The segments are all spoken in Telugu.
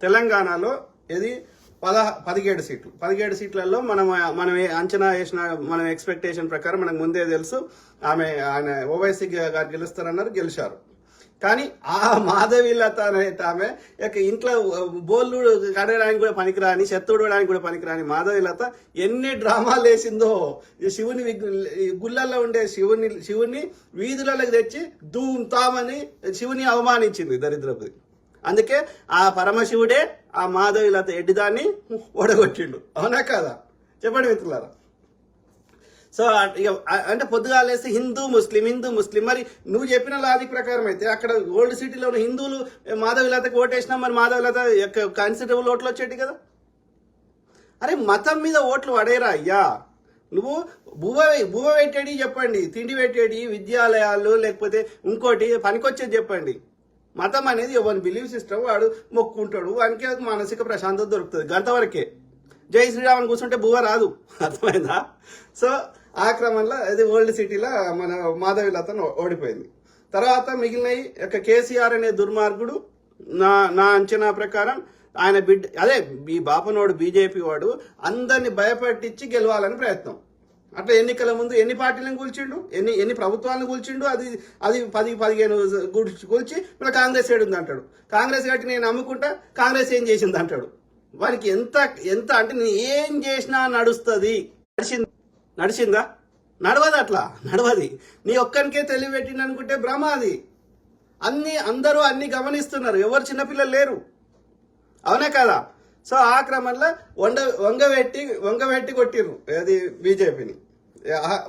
తెలంగాణలో ఇది 17 సీట్లు 17 సీట్లలో మనం అంచనా వేసిన మనం ఎక్స్పెక్టేషన్ ప్రకారం మనకు ముందే తెలుసు ఆయన ఓవైసీ గారు గెలుస్తారన్నారు, గెలిచారు. కానీ ఆ మాధవీలత అనేది ఆమె ఇంట్లో బోళ్ళు కడగడానికి కూడా పనికిరాని, చెత్తూడడానికి కూడా పనికిరాని మాధవీలత ఎన్ని డ్రామాలు వేసిందో. శివుని గుళ్ళల్లో ఉండే శివుని వీధులలోకి తెచ్చి ధూమ్తామని శివుని అవమానించింది దరిద్రపుది. అందుకే ఆ పరమశివుడే ఆ మాధవీలత ఎడ్డిదాన్ని ఓడగొట్టిండు. అవునా కాదా? చెప్పండి మిత్రులారా. సో అంటే పొద్దుగాలేస్తే హిందూ ముస్లిం. మరి నువ్వు చెప్పిన లాజిక్ ప్రకారం అయితే అక్కడ ఓల్డ్ సిటీలో ఉన్న హిందువులు మాధవీలతకు ఓటేసినా మరి మాధవీలత కన్సిడరబుల్ ఓట్లు వచ్చేటి కదా. అరే మతం మీద ఓట్లు పడేరా అయ్యా. నువ్వు బువ్వ పెట్టేది చెప్పండి, తిండి పెట్టేది విద్యాలయాలు, లేకపోతే ఇంకోటి పనికొచ్చేది చెప్పండి. మతం అనేది ఎవరి బిలీవ్ సిస్టమ్, వాడు మొక్కుంటాడు, వానికి మానసిక ప్రశాంతత దొరుకుతుంది, గంతవరకే. జై శ్రీరామన్ కూర్చుంటే బువ్వ రాదు, అర్థమైందా? సో ఆ క్రమంలో అది ఓల్డ్ సిటీలో మన మాధవీలతను ఓడిపోయింది. తర్వాత మిగిలిన కేసీఆర్ అనే దుర్మార్గుడు నా అంచనా ప్రకారం ఆయన అదే ఈ బాపనోడు బీజేపీ వాడు అందరిని భయపెట్టించి గెలవాలని ప్రయత్నం. అట్లా ఎన్నికల ముందు ఎన్ని పార్టీలను కూల్చిండు, ఎన్ని ప్రభుత్వాలను కూల్చిండు, అది 10-15 కూల్చి మళ్ళీ కాంగ్రెస్ ఏడుంది అంటాడు. కాంగ్రెస్ గట్టి నేను నమ్ముకుంటా, కాంగ్రెస్ ఏం చేసింది అంటాడు. వానికి ఎంత అంటే నేను ఏం చేసినా నడుస్తుంది. నడిచిందా? నడవదు, అట్లా నడవది. నీ ఒక్కరికే తెలివి పెట్టింది అనుకుంటే భ్రమ అది. అందరూ అన్ని గమనిస్తున్నారు, ఎవరు చిన్నపిల్లలు లేరు. అవునా కదా? సో ఆ క్రమంలో వంగబెట్టి కొట్టిర్రు అది బీజేపీని.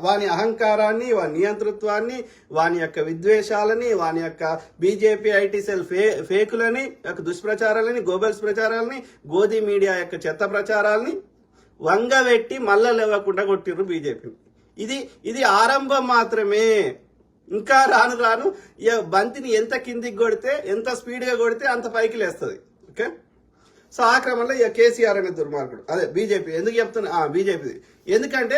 వాని అహంకారాన్ని, వాని నియంతృత్వాన్ని, వాని యొక్క విద్వేషాలని, వాని యొక్క బీజేపీ ఐటీ సెల్ ఫేకులని, దుష్ప్రచారాలని, గోబెల్స్ ప్రచారాలని, గోధి మీడియా యొక్క చెత్త ప్రచారాలని వంగబెట్టి మళ్ళా లేవకుండా కొట్టిర్రు బీజేపీని. ఇది ఆరంభం మాత్రమే. ఇంకా రాను బంతిని ఎంత కిందికి కొడితే, ఎంత స్పీడ్గా కొడితే అంత పైకి లేస్తుంది. ఓకే. సో ఆ క్రమంలో కేసీఆర్ అనే దుర్మార్గుడు, అదే బీజేపీ. ఎందుకు చెప్తున్నా బీజేపీది? ఎందుకంటే